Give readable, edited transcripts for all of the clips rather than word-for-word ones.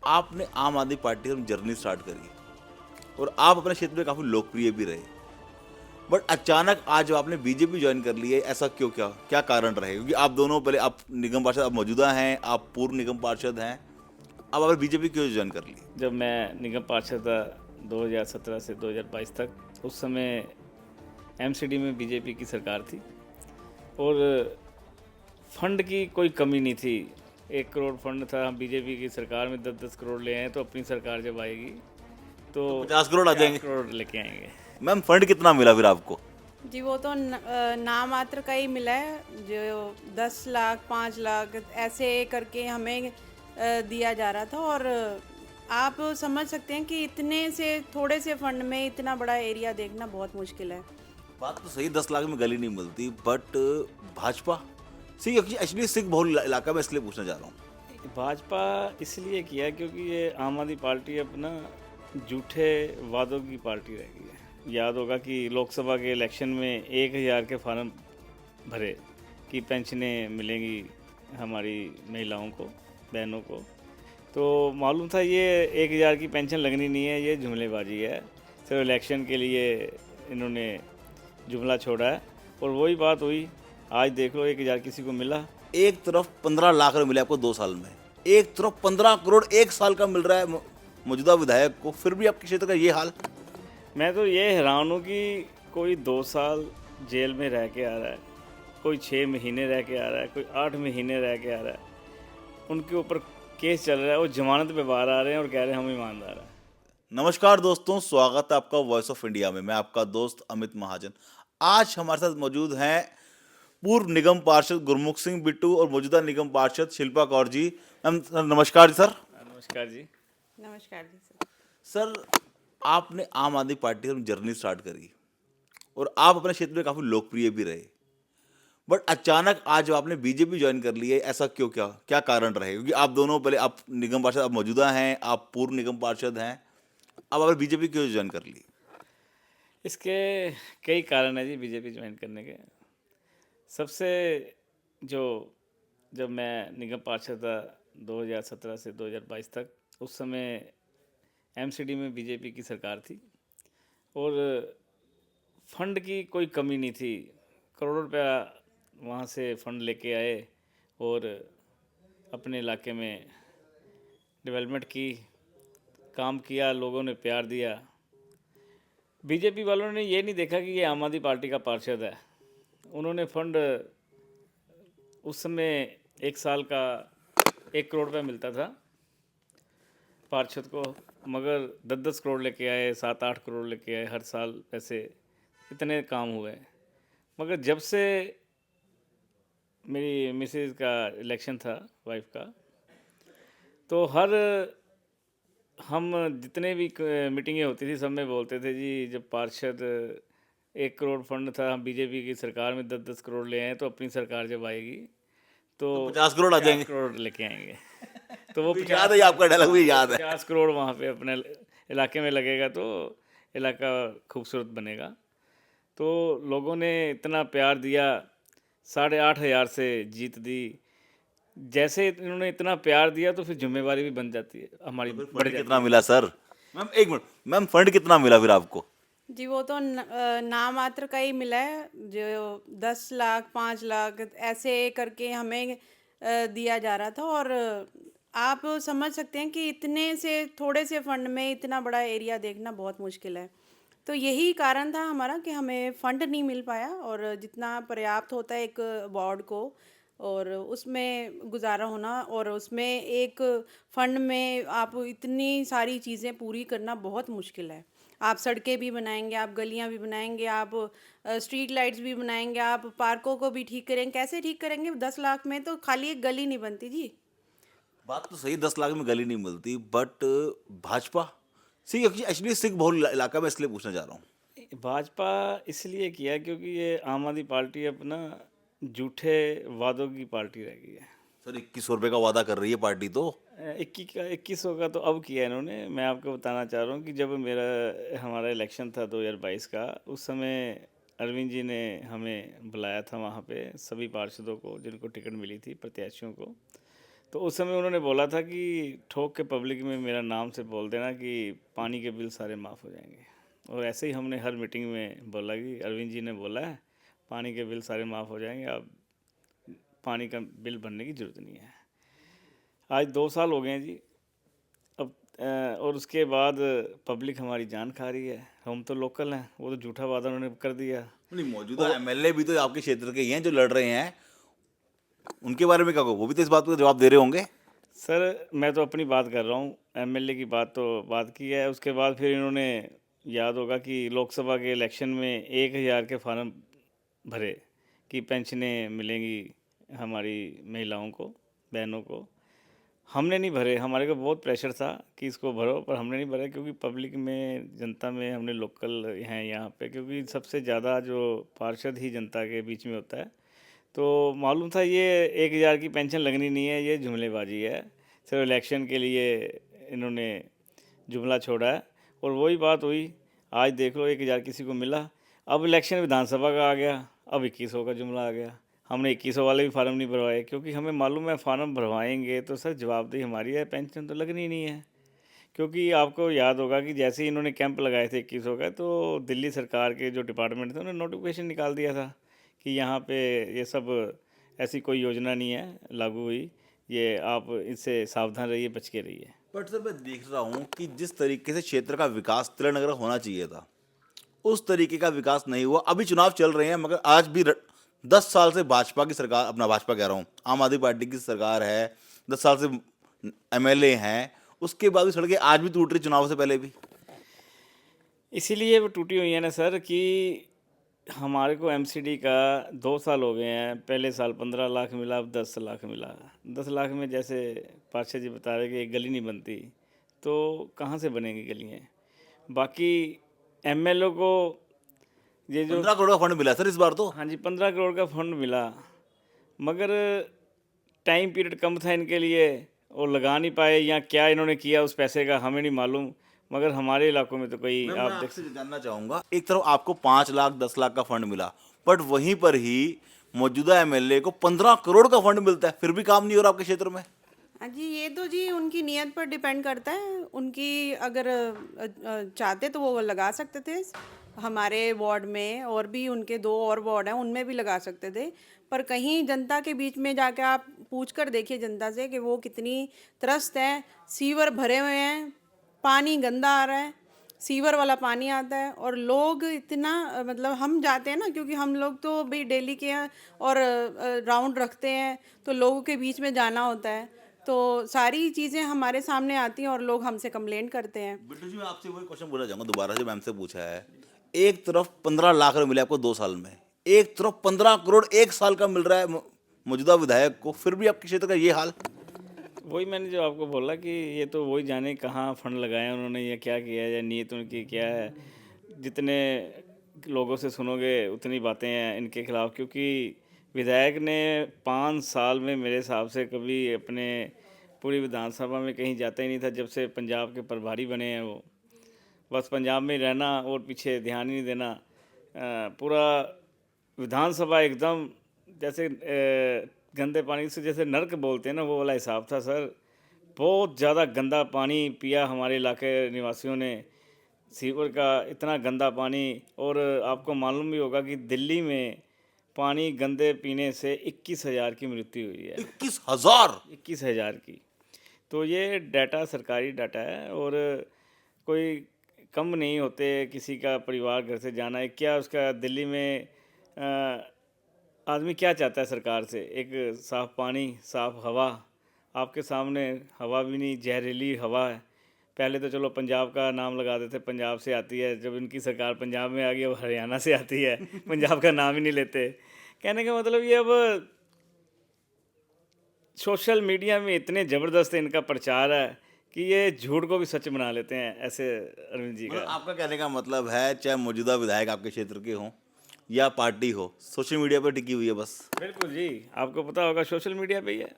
आपने आम आदमी पार्टी से जर्नी स्टार्ट करी और आप अपने क्षेत्र में काफ़ी लोकप्रिय भी रहे। बट अचानक आज जो आपने बीजेपी ज्वाइन कर ली है, ऐसा क्यों, क्या क्या कारण रहे? क्योंकि आप दोनों, पहले आप निगम पार्षद, अब मौजूदा हैं, आप पूर्व निगम पार्षद हैं, अब आपने बीजेपी क्यों ज्वाइन कर ली? जब मैं निगम पार्षद था 2017 से 2022 तक, उस समय एमसीडी में बीजेपी की सरकार थी और फंड की कोई कमी नहीं थी। 1 करोड़ फंड था। हम बीजेपी की सरकार में 10-10 करोड़ ले आए, तो अपनी सरकार जब आएगी तो तो 50 करोड़ आ 50 जाएंगे। करोड़ लेके आएंगे। मैम, फंड कितना मिला फिर आपको? जी, वो तो नामात्र का ही मिला है। जो 10 लाख 5 लाख ऐसे करके हमें दिया जा रहा था। और आप समझ सकते हैं कि इतने से थोड़े से फंड में इतना बड़ा एरिया देखना बहुत मुश्किल है। बात तो सही, 10 लाख में गली नहीं मिलती, बट भाजपा सी एक्चुअली सिख बहुल इलाका में, इसलिए पूछना चाह रहा हूँ। भाजपा इसलिए किया क्योंकि ये आम आदमी पार्टी अपना झूठे वादों की पार्टी रह गई है। याद होगा कि लोकसभा के इलेक्शन में 1,000 के फार्म भरे कि पेंशनें मिलेंगी हमारी महिलाओं को, बहनों को। तो मालूम था ये 1,000 की पेंशन लगनी नहीं है, ये जुमलेबाजी है। सिर्फ इलेक्शन के लिए इन्होंने जुमला छोड़ा है और वही बात हुई। आज देख लो 1,000 किसी को मिला। एक तरफ 15 लाख रुपए मिले आपको 2 साल में, एक तरफ 15 करोड़ एक साल का मिल रहा है मौजूदा विधायक को, फिर भी आपके क्षेत्र का ये हाल। मैं तो ये हैरान हूँ कि कोई 2 साल जेल में रह के आ रहा है, कोई 6 महीने रह के आ रहा है, कोई 8 महीने रह के आ रहा है। उनके ऊपर केस चल रहा है, वो जमानत पे बाहर आ रहे हैं और कह रहे हैं हम ईमानदार हैं। नमस्कार दोस्तों, स्वागत है आपका वॉइस ऑफ इंडिया में। मैं आपका दोस्त अमित महाजन। आज हमारे साथ मौजूद हैं पूर्व निगम पार्षद गुरमुख सिंह बिट्टू और मौजूदा निगम पार्षद शिल्पा कौर जी। मैम, नमस्कार जी सर। नमस्कार जी। नमस्कार जी सर। सर, आपने आम आदमी पार्टी से जर्नी स्टार्ट करी और आप अपने क्षेत्र में काफ़ी लोकप्रिय भी रहे। बट अचानक आज जो आपने बीजेपी ज्वाइन कर ली है, ऐसा क्यों, क्या क्या कारण रहे? क्योंकि आप दोनों, पहले आप निगम पार्षद, अब मौजूदा हैं, आप पूर्व निगम पार्षद हैं, अब आपने बीजेपी क्यों ज्वाइन कर ली? इसके कई कारण हैं जी बीजेपी ज्वाइन करने के। सबसे जो जब मैं निगम पार्षद था 2017 से 2022 तक, उस समय एमसीडी में बीजेपी की सरकार थी और फंड की कोई कमी नहीं थी। करोड़ों रुपया वहाँ से फंड लेके आए और अपने इलाके में डेवलपमेंट की, काम किया, लोगों ने प्यार दिया। बीजेपी वालों ने ये नहीं देखा कि ये आम आदमी पार्टी का पार्षद है। उन्होंने फंड उस समय 1 साल का 1 करोड़ रुपया मिलता था पार्षद को, मगर 10-10 करोड़ लेके आए, 7-8 करोड़ लेके आए हर साल। पैसे इतने काम हुए। मगर जब से मेरी मिसेज का इलेक्शन था, वाइफ का, तो हम जितने भी मीटिंगें होती थी सब में बोलते थे जी, जब पार्षद 1 करोड़ फंड था, हम बीजेपी की सरकार में 10-10 करोड़ ले आए, तो अपनी सरकार जब आएगी तो तो 50 करोड़ आ 50 जाएंगे। करोड़ लेके आएंगे। तो वो भी याद 50 है, आपका डायलॉग भी याद है। 50 करोड़ वहाँ पे अपने इलाके में लगेगा तो इलाका खूबसूरत बनेगा। तो लोगों ने इतना प्यार दिया, 8,500 से जीत दी। जैसे इन्होंने इतना प्यार दिया तो फिर जिम्मेवारी भी बन जाती है, हमारी तो फिर बढ़ फंड जाती कितना है। मिला सर? मैम, एक मिनट, मैम फंड कितना मिला फिर आपको? जी, वो तो नामात्र का ही मिला है। जो 10 लाख 5 लाख ऐसे करके हमें दिया जा रहा था। और आप समझ सकते हैं कि इतने से थोड़े से फंड में इतना बड़ा एरिया देखना बहुत मुश्किल है। तो यही कारण था हमारा कि हमें फंड नहीं मिल पाया। और जितना पर्याप्त होता है एक वार्ड को, और उसमें गुजारा होना, और उसमें एक फंड में आप इतनी सारी चीज़ें पूरी करना बहुत मुश्किल है। आप सड़कें भी बनाएंगे, आप गलियां भी बनाएंगे, आप स्ट्रीट लाइट्स भी बनाएंगे, आप पार्कों को भी ठीक करेंगे। कैसे ठीक करेंगे? 10 लाख में तो खाली एक गली नहीं बनती जी। बात तो सही, 10 लाख में गली नहीं मिलती, बट भाजपा सी एक्चुअली सिख बहुल इलाका में, इसलिए पूछना चाह रहा हूँ। भाजपा इसलिए किया क्योंकि ये आम आदमी पार्टी अपना झूठे वादों की पार्टी रह गई है। सर, 2100 रुपये का वादा कर रही है पार्टी तो। 2100 का तो अब किया इन्होंने। मैं आपको बताना चाह रहा हूँ कि जब हमारा इलेक्शन था 2022 का, उस समय अरविंद जी ने हमें बुलाया था वहाँ पे, सभी पार्षदों को जिनको टिकट मिली थी, प्रत्याशियों को। तो उस समय उन्होंने बोला था कि ठोक के पब्लिक में मेरा नाम से बोल देना कि पानी के बिल सारे माफ़ हो जाएंगे। और ऐसे ही हमने हर मीटिंग में बोला कि अरविंद जी ने बोला है पानी के बिल सारे माफ़ हो जाएंगे, अब पानी का बिल भरने की ज़रूरत नहीं है। आज 2 साल हो गए हैं जी। अब और उसके बाद पब्लिक हमारी जान खा रही है। हम तो लोकल हैं, वो तो झूठा वादा उन्होंने कर दिया। नहीं, मौजूदा एमएलए भी तो आपके क्षेत्र के ही हैं जो लड़ रहे हैं, उनके बारे में क्या कहो, वो भी तो इस बात पर जवाब दे रहे होंगे। सर मैं तो अपनी बात कर रहा हूँ, एमएलए की बात तो बात की है। उसके बाद फिर इन्होंने, याद होगा कि लोकसभा के इलेक्शन में 1000 के फार्म भरे कि पेंशनें मिलेंगी हमारी महिलाओं को, बहनों को। हमने नहीं भरे, हमारे को बहुत प्रेशर था कि इसको भरो, पर हमने नहीं भरा क्योंकि पब्लिक में, जनता में हमने लोकल हैं यहाँ पे, क्योंकि सबसे ज़्यादा जो पार्षद ही जनता के बीच में होता है। तो मालूम था ये 1000 की पेंशन लगनी नहीं है, ये जुमलेबाजी है, सिर्फ इलेक्शन के लिए इन्होंने जुमला छोड़ा है। और वही बात हुई, आज देख लो 1000 किसी को मिला। अब इलेक्शन विधानसभा का आ गया, अब 2100 का जुमला आ गया। हमने 2100 वाले भी फार्म नहीं भरवाए क्योंकि हमें मालूम है फार्म भरवाएंगे तो सर जवाबदेही हमारी है, पेंशन तो लगनी ही नहीं है। क्योंकि आपको याद होगा कि जैसे ही इन्होंने कैंप लगाए थे 2100 का, तो दिल्ली सरकार के जो डिपार्टमेंट थे उन्होंने नोटिफिकेशन निकाल दिया था कि यहाँ पे ये सब ऐसी कोई योजना नहीं है लागू हुई, ये आप इससे सावधान रहिए, बच के रहिए। बट सर मैं देख रहा हूँ कि जिस तरीके से क्षेत्र का विकास तिलनगर होना चाहिए था, उस तरीके का विकास नहीं हुआ। अभी चुनाव चल रहे हैं मगर आज भी 10 साल से भाजपा की सरकार, अपना भाजपा कह रहा हूँ, आम आदमी पार्टी की सरकार है, 10 साल से एमएलए हैं, उसके बाद भी सड़कें आज भी टूट रही, चुनाव से पहले भी। इसीलिए वो टूटी हुई है ना सर कि हमारे को एमसीडी का 2 साल हो गए हैं। पहले साल 15 लाख मिला, अब 10 लाख मिला। 10 लाख में जैसे पार्षद जी बता रहे कि एक गली नहीं बनती, तो कहाँ से बनेंगी गलियाँ? बाकी एमएलए को ये जो 15 करोड़ का फंड मिला सर इस बार तो। हाँ जी 15 करोड़ का फंड मिला, मगर टाइम पीरियड कम था इनके लिए और लगा नहीं पाए, या क्या इन्होंने किया उस पैसे का हमें नहीं मालूम। मगर हमारे इलाकों में तो कोई मैं आप देख आपसे जानना चाहूंगा, एक तरफ आपको 5 लाख 10 लाख का फंड मिला, बट वहीं पर ही मौजूदा एमएलए को 15 करोड़ का फंड मिलता है, फिर भी काम नहीं हो रहा आपके क्षेत्र में। हाँ जी, ये तो जी उनकी नीयत पर डिपेंड करता है। उनकी अगर चाहते तो वो लगा सकते थे हमारे वार्ड में, और भी उनके 2 और वार्ड हैं उनमें भी लगा सकते थे। पर कहीं जनता के बीच में जाके आप पूछ कर देखिए जनता से कि वो कितनी त्रस्त है। सीवर भरे हुए हैं, पानी गंदा आ रहा है, सीवर वाला पानी आता है, और लोग इतना मतलब हम जाते हैं ना, क्योंकि हम लोग तो भाई डेली के हैं और राउंड रखते हैं, तो लोगों के बीच में जाना होता है, तो सारी चीज़ें हमारे सामने आती हैं और लोग हमसे कंप्लेंट करते हैं। बिट्टू जी, मैं आपसे वही क्वेश्चन बोलना चाहूंगा दोबारा, जो मैम से पूछा है। एक तरफ 15 लाख रुपए मिले आपको 2 साल में, एक तरफ 15 करोड़ एक साल का मिल रहा है मौजूदा विधायक को, फिर भी आपके क्षेत्र का ये हाल। वही मैंने जो आपको बोला कि ये तो वही जाने कहाँ फंड लगाए उन्होंने, या क्या किया है, या नीयत उनकी क्या है। जितने लोगों से सुनोगे उतनी बातें हैं इनके खिलाफ, क्योंकि विधायक ने 5 साल में मेरे हिसाब से कभी अपने पूरी विधानसभा में कहीं जाता ही नहीं था, जब से पंजाब के प्रभारी बने हैं। वो बस पंजाब में ही रहना और पीछे ध्यान ही नहीं देना। पूरा विधानसभा एकदम जैसे गंदे पानी से जैसे नर्क बोलते हैं ना, वो वाला हिसाब था सर। बहुत ज़्यादा गंदा पानी पिया हमारे इलाके निवासियों ने, सीवर का इतना गंदा पानी। और आपको मालूम भी होगा कि दिल्ली में पानी गंदे पीने से 21,000 की मृत्यु हुई है। 21,000। 21,000 की। तो ये डाटा सरकारी डाटा है, और कोई कम नहीं होते किसी का परिवार घर से जाना है। क्या उसका दिल्ली में आदमी क्या चाहता है सरकार से? एक साफ़ पानी, साफ़ हवा। आपके सामने हवा भी नहीं, जहरीली हवा है। पहले तो चलो पंजाब का नाम लगा देते, पंजाब से आती है, जब इनकी सरकार पंजाब में आ गई अब हरियाणा से आती है, पंजाब का नाम ही नहीं लेते। कहने का मतलब ये अब सोशल मीडिया में इतने ज़बरदस्त इनका प्रचार है कि ये झूठ को भी सच बना लेते हैं, ऐसे अरविंद जी मतलब का। आपका कहने का मतलब है, चाहे मौजूदा विधायक आपके क्षेत्र के हों या पार्टी हो, सोशल मीडिया पर टिकी हुई है बस। बिल्कुल जी, आपको पता होगा सोशल मीडिया पे ही है।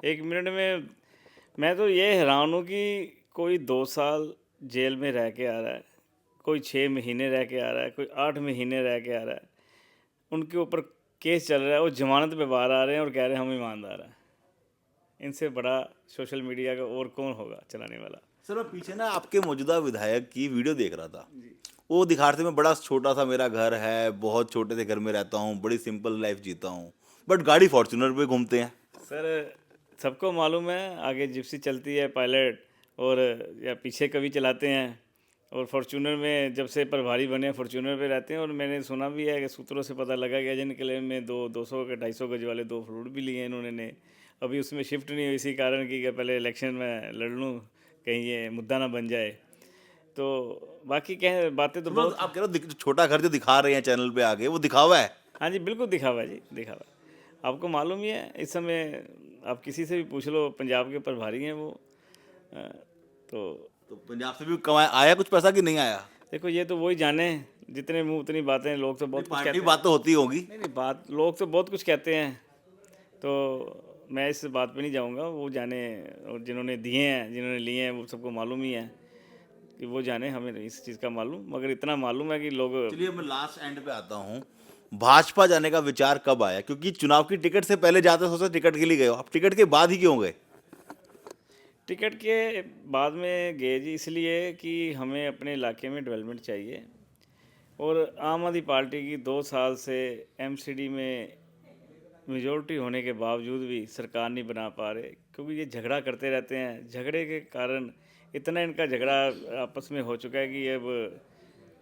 1 मिनट में मैं तो ये हैरान हूँ कि कोई 2 साल जेल में रह के आ रहा है, कोई 6 महीने रह के आ रहा है, कोई 8 महीने रह के आ रहा है। उनके ऊपर केस चल रहा है, वो ज़मानत पे बाहर आ रहे हैं और कह रहे हैं हम ईमानदार हैं। इनसे बड़ा सोशल मीडिया का और कौन होगा चलाने वाला। सर मैं पीछे ना आपके मौजूदा विधायक की वीडियो देख रहा था, वो दिखा रहे थे मैं बड़ा छोटा सा मेरा घर है, बहुत छोटे से घर में रहता हूँ, बड़ी सिंपल लाइफ जीता हूँ, बट गाड़ी फॉर्च्यूनर पे घूमते हैं। सर सबको मालूम है आगे जिप्सी चलती है पायलट, और या पीछे कभी चलाते हैं, और फॉर्च्यूनर में जब से प्रभारी बने फॉर्च्यूनर पे रहते हैं। और मैंने सुना भी है कि सूत्रों से पता लगा कि अजय किले में 200 के 250 गज वाले 2 फ्लूट भी लिए हैं इन्होंने। अभी उसमें शिफ्ट नहीं हुई इसी कारण कि पहले इलेक्शन में लड़ लूँ, कहीं ये मुद्दा ना बन जाए। तो बाकी कह बातें तो बहुत। आप कह रहे हो छोटा घर जो दिखा रहे हैं चैनल पे आगे, वो दिखावा है। हाँ जी बिल्कुल दिखावा है जी, दिखावा। आपको मालूम ही है इस समय आप किसी से भी पूछ लो, पंजाब के प्रभारी हैं वो। तो पंजाब से भी कमाया आया कुछ पैसा कि नहीं आया? देखो ये तो वही जाने, जितने मुंह उतनी बातें, लोग तो बहुत कुछ पार्टी कहते हैं। बात तो होती होगी। नहीं बात, लोग तो बहुत कुछ कहते हैं, तो मैं इस बात पे नहीं जाऊंगा, वो जाने। और जिन्होंने दिए हैं जिन्होंने लिए हैं वो सबको मालूम ही है कि वो जाने, हमें नहीं इस चीज़ का मालूम, मगर इतना मालूम है कि लोग। चलिए मैं लास्ट एंड पे आता हूँ, भाजपा जाने का विचार कब आया? क्योंकि चुनाव की टिकट से पहले जाते सोचते टिकट के लिए गए हो, आप टिकट के बाद ही क्यों गए? टिकट के बाद में गए जी इसलिए कि हमें अपने इलाके में डेवलपमेंट चाहिए, और आम आदमी पार्टी की 2 साल से एमसीडी में मेजोरिटी होने के बावजूद भी सरकार नहीं बना पा रहे, क्योंकि ये झगड़ा करते रहते हैं। झगड़े के कारण इतना इनका झगड़ा आपस में हो चुका है कि अब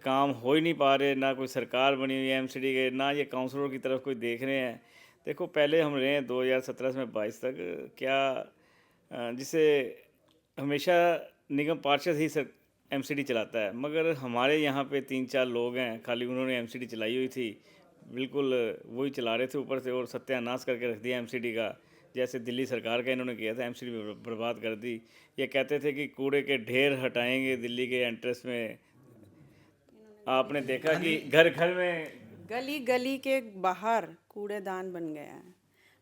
काम हो ही नहीं पा रहे, ना कोई सरकार बनी हुई है एमसीडी के, ना ये काउंसलर की तरफ कोई देख रहे हैं। देखो पहले हम रहे हैं 2017 से 22 तक, क्या जिसे हमेशा निगम पार्षद ही सर एमसीडी चलाता है, मगर हमारे यहाँ पे 3-4 लोग हैं, खाली उन्होंने एमसीडी चलाई हुई थी, बिल्कुल वही चला रहे थे ऊपर से, और सत्यानाश करके रख दिया एमसीडी का, जैसे दिल्ली सरकार का इन्होंने किया था, एमसीडी बर्बाद कर दी। ये कहते थे कि कूड़े के ढेर हटाएंगे दिल्ली के एंट्रेंस में। आपने देखा कि घर घर में, गली गली के बाहर कूड़ेदान बन गया है।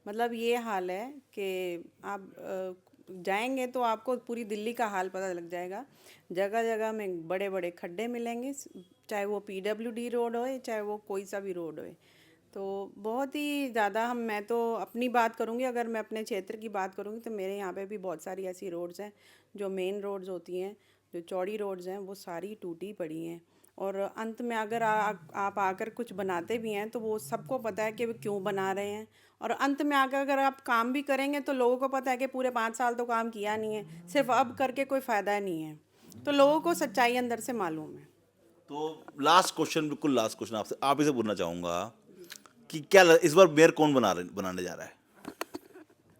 मतलब ये हाल है कि आप जाएंगे तो आपको पूरी दिल्ली का हाल पता लग जाएगा। जगह जगह में बड़े बड़े खड्डे मिलेंगे, चाहे वो पीडब्ल्यूडी रोड होए, चाहे वो कोई सा भी रोड होए। तो बहुत ही ज़्यादा मैं तो अपनी बात करूँगी, अगर मैं अपने क्षेत्र की बात करूँगी तो मेरे यहाँ पे भी बहुत सारी ऐसी रोड्स हैं जो मेन रोड्स होती हैं, जो चौड़ी रोड्स हैं, वो सारी टूटी पड़ी हैं। और अंत में अगर आप आकर कुछ बनाते भी हैं तो वो सबको पता है कि वो क्यों बना रहे हैं, और अंत में आकर अगर आप काम भी करेंगे तो लोगों को पता है कि पूरे 5 साल तो काम किया नहीं है, सिर्फ अब करके कोई फ़ायदा नहीं है। तो लोगों को सच्चाई अंदर से मालूम है। तो लास्ट क्वेश्चन, बिल्कुल लास्ट क्वेश्चन आपसे, आप ही से पूछना चाहूँगा कि इस बार मेयर कौन बनाने जा रहा है?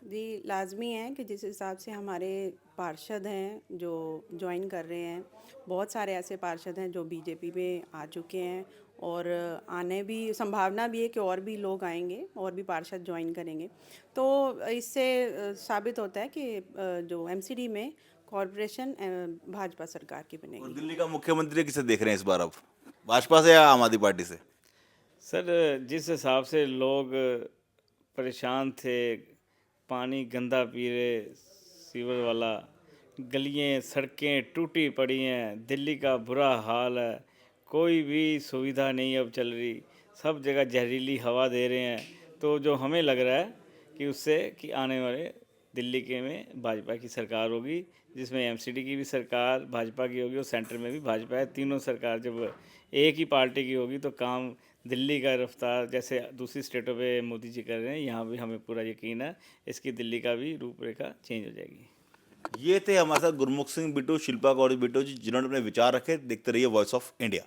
जी लाजमी है कि जिस हिसाब से हमारे पार्षद हैं जो ज्वाइन कर रहे हैं, बहुत सारे ऐसे पार्षद हैं जो बीजेपी में आ चुके हैं, और आने भी संभावना भी है कि और भी लोग आएंगे और भी पार्षद ज्वाइन करेंगे। तो इससे साबित होता है कि जो एमसीडी में कॉरपोरेशन भाजपा सरकार की और बनेगी। दिल्ली का मुख्यमंत्री किसे देख रहे हैं इस बार, अब भाजपा से या आम आदमी पार्टी से? सर जिस हिसाब से लोग परेशान थे, पानी गंदा पी रहे, सीवर वाला, गलियाँ सड़कें टूटी पड़ी हैं, दिल्ली का बुरा हाल है, कोई भी सुविधा नहीं अब चल रही, सब जगह जहरीली हवा दे रहे हैं। तो जो हमें लग रहा है कि उससे कि आने वाले दिल्ली के में भाजपा की सरकार होगी, जिसमें एमसीडी की भी सरकार भाजपा की होगी और सेंटर में भी भाजपा है। तीनों सरकार जब एक ही पार्टी की होगी तो काम दिल्ली का रफ्तार जैसे दूसरी स्टेटों पे मोदी जी कर रहे हैं, यहाँ भी हमें पूरा यकीन है इसकी दिल्ली का भी रूपरेखा चेंज हो जाएगी। ये थे हमारे साथ गुरमुख सिंह बिट्टू, शिल्पा गौरी बिट्टू जी, जिन्होंने अपने विचार रखे। देखते रहिए वॉइस ऑफ इंडिया।